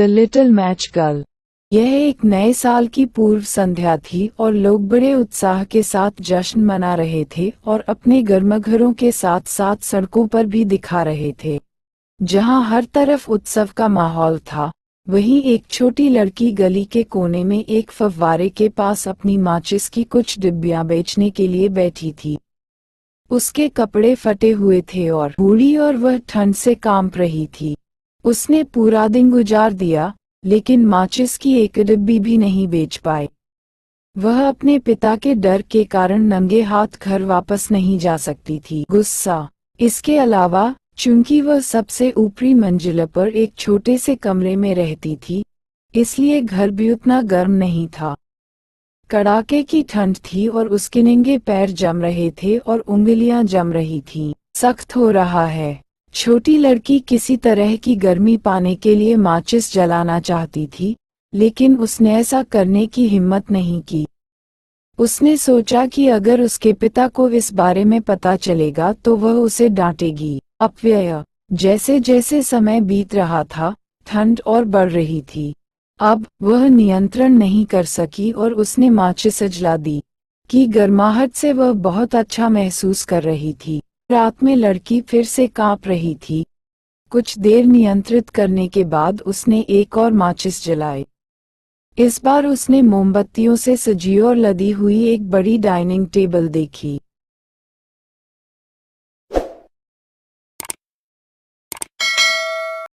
The little match girl. यह एक नए साल की पूर्व संध्या थी और लोग बड़े उत्साह के साथ जश्न मना रहे थे और अपने गर्मघरों के साथ साथ सड़कों पर भी दिखा रहे थे। जहां हर तरफ उत्सव का माहौल था, वहीं एक छोटी लड़की गली के कोने में एक फव्वारे के पास अपनी माचिस की कुछ डिब्बियां बेचने के लिए बैठी थी। उसके कपड़े फटे हुए थे और बूढ़ी और वह ठंड से कांप रही थी। उसने पूरा दिन गुजार दिया, लेकिन माचिस की एक डिब्बी भी नहीं बेच पाई। वह अपने पिता के डर के कारण नंगे हाथ घर वापस नहीं जा सकती थी। गुस्सा। इसके अलावा, चूंकि वह सबसे ऊपरी मंजिल पर एक छोटे से कमरे में रहती थी, इसलिए घर भी उतना गर्म नहीं था। कड़ाके की ठंड थी और उसके नंगे पैर जम रहे थे और उंगलियां जम रही थीं। सख्त हो रहा है। छोटी लड़की किसी तरह की गर्मी पाने के लिए माचिस जलाना चाहती थी, लेकिन उसने ऐसा करने की हिम्मत नहीं की। उसने सोचा कि अगर उसके पिता को इस बारे में पता चलेगा तो वह उसे डांटेगी। अपव्यय। जैसे जैसे समय बीत रहा था, ठंड और बढ़ रही थी। अब वह नियंत्रण नहीं कर सकी और उसने माचिस जला दी। की गर्माहट से वह बहुत अच्छा महसूस कर रही थी। रात में लड़की फिर से कांप रही थी। कुछ देर नियंत्रित करने के बाद उसने एक और माचिस जलाई। इस बार उसने मोमबत्तियों से सजी और लदी हुई एक बड़ी डाइनिंग टेबल देखी।